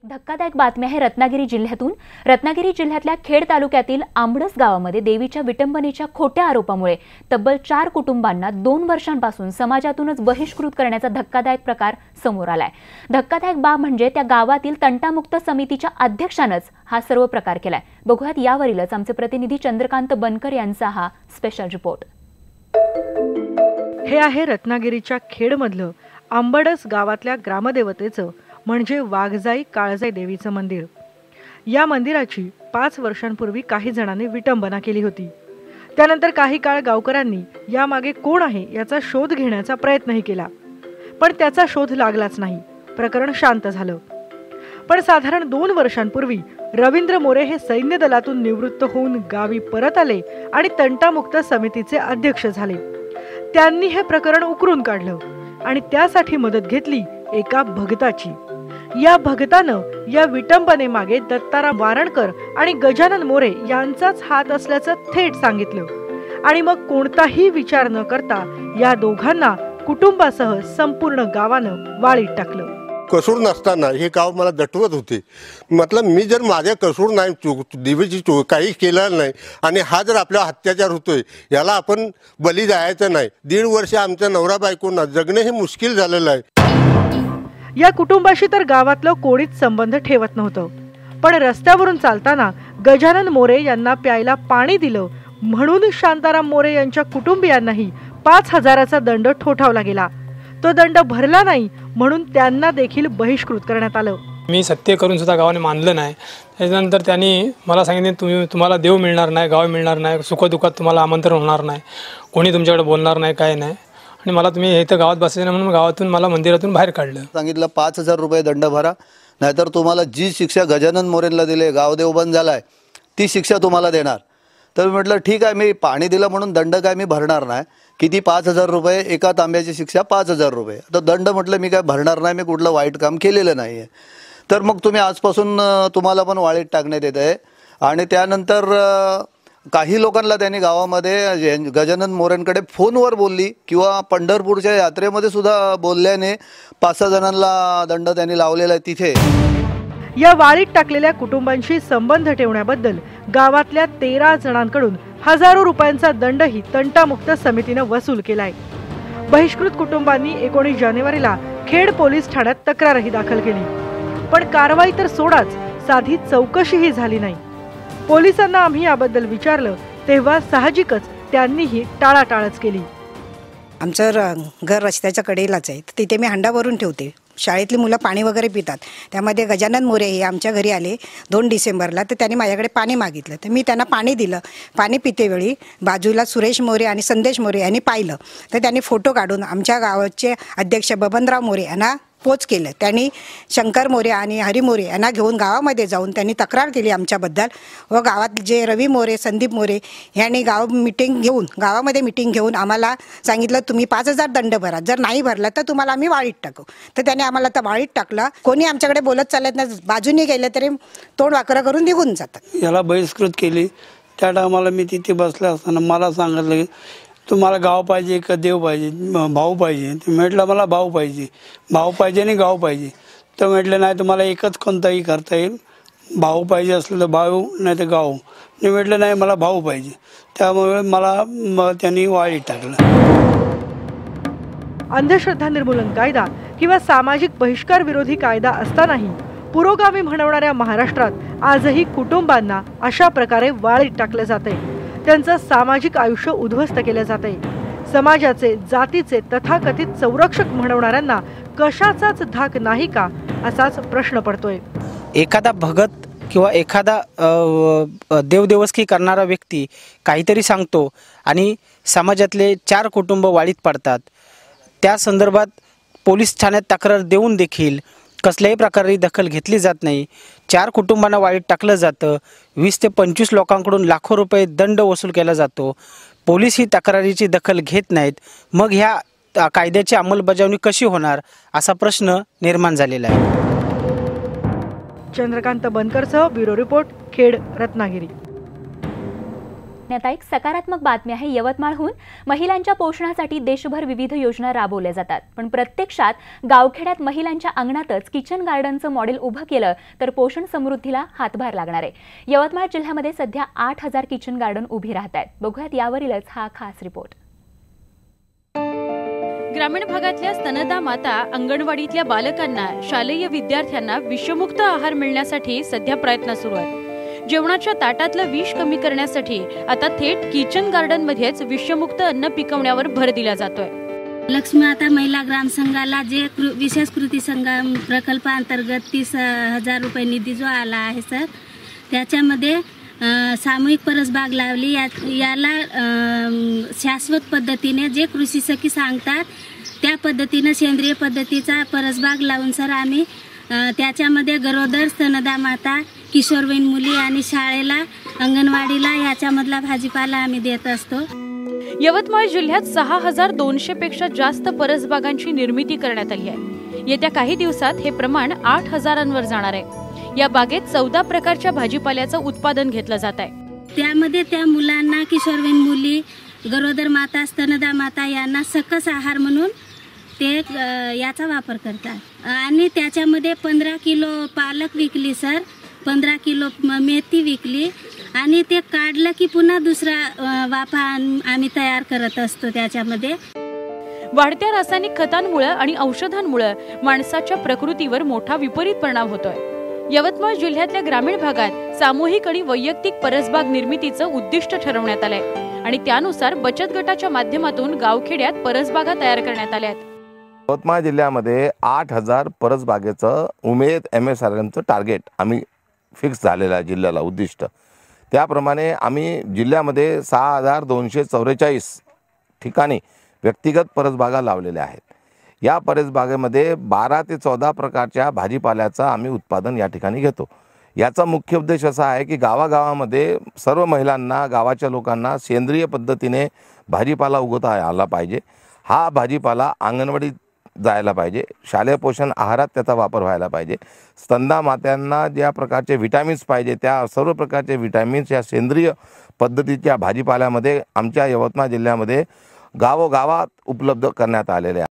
धक्कादायक बातमी आहे रत्नागिरी जिल्ह्यातून। रत्नागिरी जिल्ह्यातल्या खेड तालुक्यातील आंबडस गावामध्ये देवीच्या विटंबनेच्या खोट्या आरोपामुळे तब्बल 4 कुटुंबांना 2 वर्षांपासून समाजातूनच बहिष्कृत करण्याचा धक्कादायक प्रकार समोर आलाय। धक्कादायक बाब म्हणजे त्या गावातील तंटामुक्त समितीच्या अध्यक्षानंच हा सर्व प्रकार केलाय। बघूयात यावरीलच आमचे प्रतिनिधी चंद्रकांत बनकर यांचा हा स्पेशल रिपोर्ट। हे आहे रत्नागिरीच्या खेडमधलं आंबडस गावातल्या ग्रामदेवतेचं म्हणजे वाघजाई काळजाई देवीचं मंदिर। या मंदिराची 5 वर्षांपूर्वी काही जणांनी विटंबना केली होती। त्यानंतर काही काळ गावकऱ्यांनी यामागे कोण आहे याचा शोध घेण्याचा प्रयत्नही केला, पण त्याचा शोध लागलाच नाही। प्रकरण शांत झालं। पण साधारण 2 वर्षांपूर्वी रवींद्र मोरे हे सैन्य दलातून निवृत्त होऊन गावी परत आले आणि तंटामुक्त समितीचे अध्यक्ष झाले। त्यांनी हे प्रकरण उकरून काढलं आणि त्यासाठी मदत घेतली एका भगताची। या भगतानं या विटंबनेमागे दत्ताराम वारणकर आणि गजानन मोरे यांचाच हात असल्याचं थेट सांगितलं आणि मग कोणताही विचार न करता या दोघांना कुटुंबासह संपूर्ण गावानं वाळीत टाकलं। कसूर नसताना हे गाव मला दटवत होते। मतलब मी जर माझ्या कसूर नाही, देवीची काही केलं नाही आणि हा जर आपला अत्याचार होतोय याला आपण बली जायचं नाही। 1.5 वर्ष आमच्या नवरा बायकोंना जगणे हे मुश्किल झालेलं आहे। या कुटुंबाशी तर गावातलं कोणीच संबंध ठेवत नव्हतं, पण रस्त्यावरून चालताना गजानन मोरे यांना प्यायला पाणी दिलं म्हणून शांताराम मोरे यांच्या कुटुंबियांनाही 5,000चा दंड ठोठावला गेला। तो दंड भरला नाही म्हणून त्यांना देखील बहिष्कृत करण्यात आलं। मी सत्य करून सुद्धा गावाने मानलं नाही। त्यानंतर त्यांनी मला सांगितले तुम्हाला देव मिळणार नाही, गाव मिळणार नाही, सुखदुःखात तुम्हाला आमंत्रण होणार नाही, कोणी तुमच्याकडे बोलणार नाही, काय नाही। आणि मला तुम्ही इथं गावात बसायचं नाही म्हणून गावातून मला मंदिरातून बाहेर काढलं। सांगितलं 5,000 रुपये दंड भरा, नाहीतर तुम्हाला जी शिक्षा गजानन मोरेंना दिले, गावदेव बंद झालाय, ती शिक्षा तुम्हाला देणार। तर मी म्हटलं ठीक आहे, मी पाणी दिलं म्हणून दंड काय मी भरणार नाही। किती 5,000 रुपये, एका तांब्याची शिक्षा 5,000 रुपये। आता दंड म्हटलं मी काय भरणार नाही, मी कुठलं वाईट काम केलेलं नाही आहे। तर मग तुम्ही आजपासून तुम्हाला पण वाळीत टाकण्यात येत आहे। आणि त्यानंतर काही लोकांना त्यांनी गावामध्ये गजानन मोरेंकडे फोनवर बोलली किंवा पंढरपूरच्या यात्रेमध्ये सुद्धा बोलल्याने 5-6 जणांना दंड त्यांनी लावलेला आहे तिथे। या वाळीत टाकलेल्या कुटुंबांशी संबंध ठेवण्याबद्दल गावातल्या 13 जणांकडून हजारो रुपयांचा दंडही तंटामुक्त समितीने वसूल केलाय। बहिष्कृत कुटुंबांनी 19 जानेवारीला खेड पोलीस ठाण्यात तक्रारही दाखल केली, पण कारवाई तर सोडाच, साधी चौकशीही झाली नाही। पोलिसांना आम्ही याबद्दल विचारलं तेव्हा साहजिकच त्यांनीही टाळाटाळच केली। आमचं घर रस्त्याच्या कडेलाच आहे, तिथे मी हंडा भरून ठेवते। शाळेतली मुलं पाणी वगैरे पितात। त्यामध्ये गजानन मोरे हे आमच्या घरी आले 2 डिसेंबरला, तर त्यांनी माझ्याकडे पाणी मागितलं, तर मी त्यांना पाणी दिलं। पाणी पितेवेळी बाजूला सुरेश मोरे आणि संदेश मोरे यांनी पाहिलं, तर त्यांनी फोटो काढून आमच्या गावाचे अध्यक्ष बबनराव मोरे यांना पोच केलं। त्यांनी शंकर मोरे आणि हरी मोरे यांना घेऊन गावामध्ये जाऊन त्यांनी तक्रार केली आमच्याबद्दल व गावात जे रवी मोरे, संदीप मोरे यांनी गावामध्ये मिटिंग घेऊन आम्हाला सांगितलं तुम्ही 5,000 दंड भरा, जर नाही भरला तर तुम्हाला आम्ही वाळीत टाकू। तर त्याने आम्हाला तर वाळीत टाकलं। कोणी आमच्याकडे बोलत चालत नाही, बाजूने गेले तरी तोंड वाकडं करून निघून जातात। याला बहिष्कृत केली। त्या टायमाला मी तिथे बसले असताना मला सांगितलं तुम्हाला गाव पाहिजे का देव पाहिजे, भाऊ पाहिजे। ते म्हटलं मला भाऊ पाहिजे, भाऊ पाहिजे आणि गाव पाहिजे। तर म्हटलं नाही तुम्हाला एकच कोणताही करता येईल, भाऊ पाहिजे असलं तर भाऊ, नाही तर गाव। मी म्हटलं नाही मला भाऊ पाहिजे, त्यामुळे मला त्यांनी वाळीत टाकलं। अंधश्रद्धा निर्मूलन कायदा किंवा सामाजिक बहिष्कार विरोधी कायदा असतानाही पुरोगामी म्हणवणाऱ्या महाराष्ट्रात आजही कुटुंबांना अशा प्रकारे वाळीत टाकले जाते। त्यांचं सामाजिक आयुष्य उद्ध्वस्त केले जाते। समाजाचे, जातीचे तथाकथित संरक्षक म्हणवणाऱ्यांना कशाचाच धाक नाही का, असाच प्रश्न पडतोय। एखादा भगत किंवा एखादा देवदेवस्की करणारा व्यक्ती काहीतरी सांगतो आणि समाजातले 4 कुटुंब वाळीत पडतात। त्या संदर्भात पोलीस ठाण्यात तक्रार देऊन देखील कसल्याही प्रकारे दखल घेतली जात नाही। 4 कुटुंबांना वाळीत टाकलं जातं। 20 ते 25 लोकांकडून लाखो रुपये दंड वसूल केला जातो। पोलीस ही तक्रारीची दखल घेत नाहीत। मग ह्या कायद्याची अंमलबजावणी कशी होणार असा प्रश्न निर्माण झालेला आहे। चंद्रकांत बनकरसह ब्युरो रिपोर्ट, खेड, रत्नागिरी। आता एक सकारात्मक बातमी आहे यवतमाळहून. महिलांच्या पोषणासाठी देशभर विविध योजना राबवल्या जातात, पण प्रत्यक्षात गावखेड्यात महिलांच्या अंगणातच किचन गार्डनचं मॉडेल उभं केलं तर पोषण समृद्धीला हातभार लागणार आहे. यवतमाळ जिल्ह्यामध्ये सध्या 8,000 किचन गार्डन उभी राहत आहेत. बघूयात यावरीलच हा खास रिपोर्ट. ग्रामीण भागातल्या स्तनदा माता, अंगणवाडीतल्या बालकांना, शालेय विद्यार्थ्यांना विषमुक्त आहार मिळण्यासाठी सध्या प्रयत्न सुरू आहेत. जेवणाच्या ताटातलं विष कमी करण्यासाठी आता थेट किचन गार्डन मध्येच विषमुक्त अन्न पिकवण्यावर भर दिला जातोय. लक्ष्मी माता महिला ग्राम संघाला जे विशेष कृती संघ प्रकल्पांतर्गत 30,000 रुपये निधी जो आला आहे सर, त्याच्यामध्ये सामूहिक परसबाग लावली. याला शाश्वत पद्धतीने जे कृषी सखी सांगतात त्या पद्धतीने सेंद्रिय पद्धतीचा परसबाग लावून सर आम्ही त्याच्यामध्ये गरोदर, स्तनदा माता, किशोरवयीन मुली आणि शाळेला, अंगणवाडीला याच्यामधला भाजीपाला आम्ही देत असतो. यवतमाळ जिल्ह्यात 6,200 पेक्षा जास्त परसबागांची निर्मिती करण्यात आली आहे. येत्या काही दिवसात हे प्रमाण 8,000वर जाणार आहे. या बागेत 14 प्रकारच्या भाजीपाल्याचं उत्पादन घेतलं जात आहे. त्यामध्ये त्या मुलांना, किशोरवयीन मुली, गरोदर माता, स्तनदा माता यांना सकस आहार म्हणून ते याचा वापर करतात. आणि त्याच्यामध्ये 15 किलो पालक विकली सर, 15 किलो मेथी विकली आणि ते काढलं की पुन्हा दुसरा वाफा आम्ही तयार करत असतो. त्याच्यामध्ये वाढत्या रासायनिक खतांमुळे आणि औषधांमुळे माणसाच्या प्रकृतीवर मोठा विपरीत परिणाम होतोय. यवतमाळ जिल्ह्यातल्या ग्रामीण भागात सामूहिक आणि वैयक्तिक परसबाग निर्मितीचं उद्दिष्ट ठरवण्यात आलंय आणि त्यानुसार बचत गटाच्या माध्यमातून गावखेड्यात परसबागा तयार करण्यात आल्या आहेत. यवतमाळ जिल्ह्यामध्ये 8,000 परसबागेचं उमेद MSRMचं टार्गेट आम्ही फिक्स झालेलं आहे जिल्ह्याला उद्दिष्ट. त्याप्रमाणे आम्ही जिल्ह्यामध्ये 6,244 ठिकाणी व्यक्तिगत परसबागा लावलेल्या आहेत. या परसबागेमध्ये 12 ते 14 प्रकारच्या भाजीपाल्याचं आम्ही उत्पादन या ठिकाणी घेतो. याचा मुख्य उद्देश असा आहे की गावागावामध्ये सर्व महिलांना, गावाच्या लोकांना सेंद्रिय पद्धतीने भाजीपाला उगवता आला पाहिजे. हा भाजीपाला अंगणवाडीत जायला पाहिजे, शालेय पोषण आहारात त्याचा वापर व्हायला पाहिजे. स्तनदा मात्यांना ज्या प्रकारचे व्हिटॅमिन्स पाहिजे त्या सर्व प्रकारचे व्हिटॅमिन्स या सेंद्रिय पद्धतीच्या भाजीपाल्यामध्ये आमच्या यवतमाळ जिल्ह्यामध्ये गावोगावात उपलब्ध करण्यात आलेले आहे.